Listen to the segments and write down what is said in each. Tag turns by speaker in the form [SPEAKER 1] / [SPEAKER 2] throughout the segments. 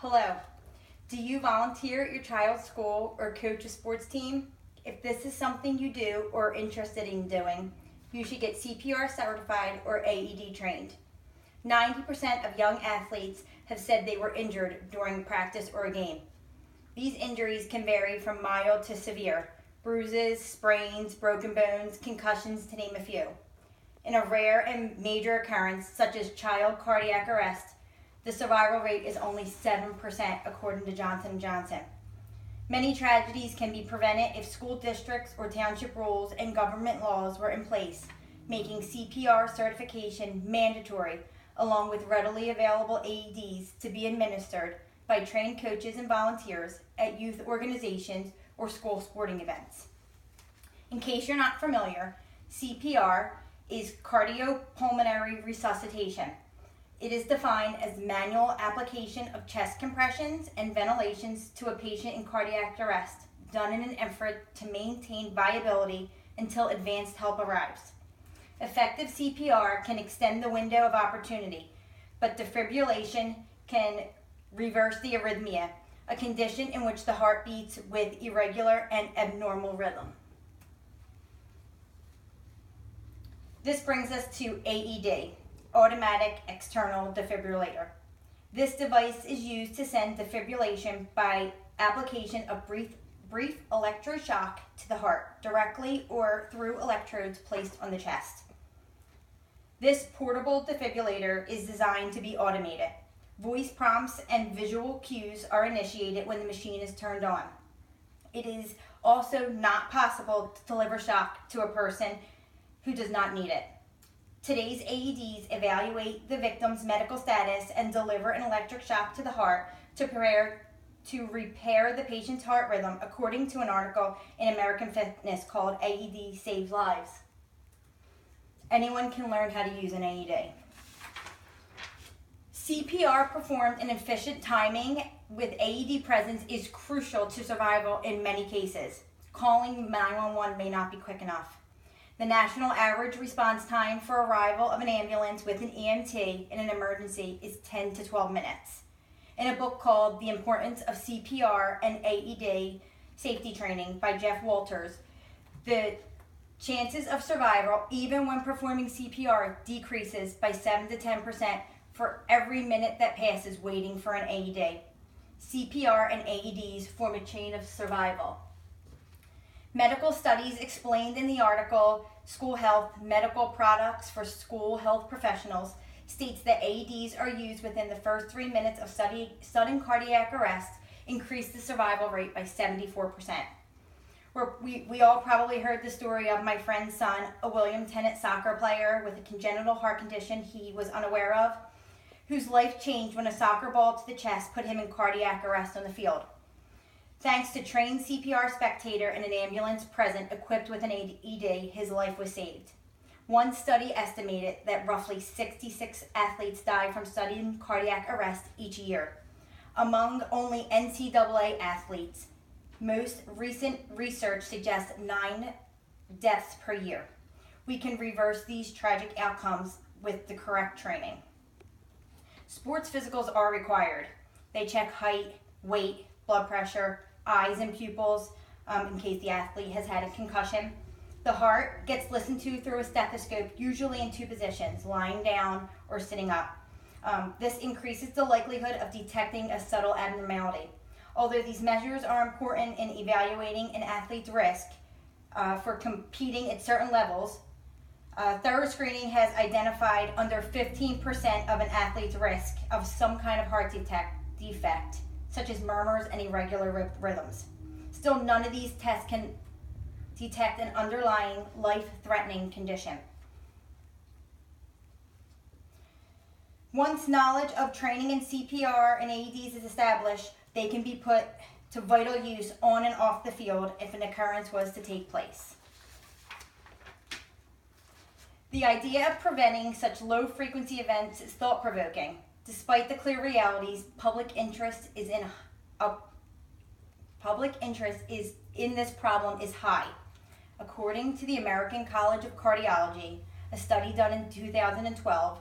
[SPEAKER 1] Hello. Do you volunteer at your child's school or coach a sports team? If this is something you do or are interested in doing, you should get CPR certified or AED trained. 90% of young athletes have said they were injured during practice or a game. These injuries can vary from mild to severe: bruises, sprains, broken bones, concussions, to name a few. In a rare and major occurrence, such as child cardiac arrest, the survival rate is only 7%, according to Johnson & Johnson. Many tragedies can be prevented if school districts or township rules and government laws were in place, making CPR certification mandatory, along with readily available AEDs to be administered by trained coaches and volunteers at youth organizations or school sporting events. In case you're not familiar, CPR is cardiopulmonary resuscitation. It is defined as manual application of chest compressions and ventilations to a patient in cardiac arrest, done in an effort to maintain viability until advanced help arrives. Effective CPR can extend the window of opportunity, but defibrillation can reverse the arrhythmia, a condition in which the heart beats with irregular and abnormal rhythm. This brings us to AED, automatic external defibrillator. This device is used to send defibrillation by application of brief electroshock to the heart, directly or through electrodes placed on the chest. This portable defibrillator is designed to be automated. Voice prompts and visual cues are initiated when the machine is turned on. It is also not possible to deliver shock to a person who does not need it. Today's AEDs evaluate the victim's medical status and deliver an electric shock to the heart to repair the patient's heart rhythm, according to an article in American Fitness called AED Saves Lives. Anyone can learn how to use an AED. CPR performed in efficient timing with AED presence is crucial to survival in many cases. Calling 911 may not be quick enough. The national average response time for arrival of an ambulance with an EMT in an emergency is 10 to 12 minutes. In a book called The Importance of CPR and AED Safety Training by Jeff Walters, the chances of survival, even when performing CPR, decreases by 7 to 10% for every minute that passes waiting for an AED. CPR and AEDs form a chain of survival. Medical studies explained in the article School Health Medical Products for School Health Professionals states that AEDs are used within the first 3 minutes of sudden cardiac arrest increase the survival rate by 74%. We all probably heard the story of my friend's son, a William Tennant soccer player with a congenital heart condition he was unaware of, whose life changed when a soccer ball to the chest put him in cardiac arrest on the field. Thanks to trained CPR spectator and an ambulance present equipped with an AED, his life was saved. One study estimated that roughly 66 athletes die from sudden cardiac arrest each year. Among only NCAA athletes, most recent research suggests 9 deaths per year. We can reverse these tragic outcomes with the correct training. Sports physicals are required. They check height, weight, blood pressure, eyes and pupils, in case the athlete has had a concussion. The heart gets listened to through a stethoscope, usually in 2 positions, lying down or sitting up. This increases the likelihood of detecting a subtle abnormality. Although these measures are important in evaluating an athlete's risk for competing at certain levels, thorough screening has identified under 15% of an athlete's risk of some kind of heart defect, such as murmurs and irregular rhythms. Still, none of these tests can detect an underlying life-threatening condition. Once knowledge of training in CPR and AEDs is established, they can be put to vital use on and off the field if an occurrence was to take place. The idea of preventing such low-frequency events is thought-provoking. Despite the clear realities, public interest in this problem is high. According to the American College of Cardiology, a study done in 2012,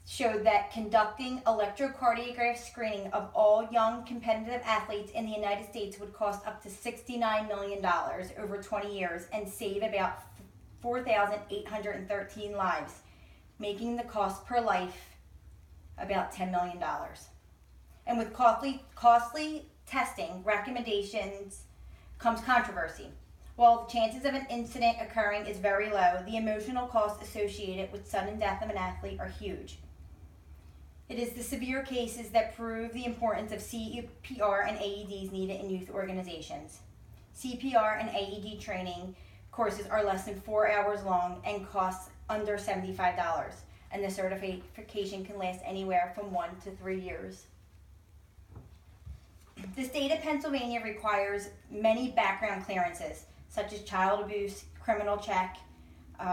[SPEAKER 1] showed that conducting electrocardiograph screening of all young competitive athletes in the United States would cost up to $69 million over 20 years and save about 4,813 lives, making the cost per life about $10 million. And with costly testing recommendations comes controversy. While the chances of an incident occurring is very low, the emotional costs associated with sudden death of an athlete are huge. It is the severe cases that prove the importance of CPR and AEDs needed in youth organizations. CPR and AED training courses are less than 4 hours long and cost under $75, and the certification can last anywhere from 1 to 3 years. The state of Pennsylvania requires many background clearances, such as child abuse, criminal check,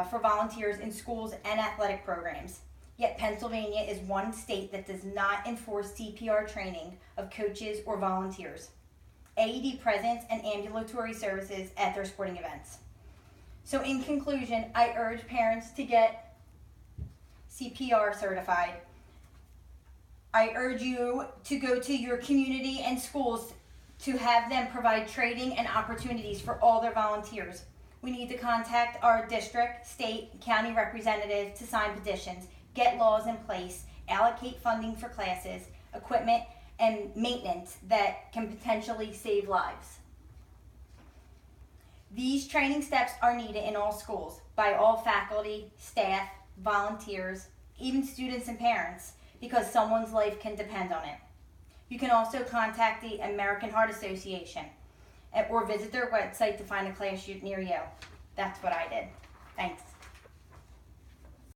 [SPEAKER 1] for volunteers in schools and athletic programs. Yet Pennsylvania is one state that does not enforce CPR training of coaches or volunteers, AED presence, and ambulatory services at their sporting events. So in conclusion, I urge parents to get CPR certified. I urge you to go to your community and schools to have them provide training and opportunities for all their volunteers. We need to contact our district, state, and county representatives to sign petitions, get laws in place, allocate funding for classes, equipment, and maintenance that can potentially save lives. These training steps are needed in all schools by all faculty, staff, volunteers, even students and parents, because someone's life can depend on it. You can also contact the American Heart Association or visit their website to find a class near you. That's what I did. Thanks.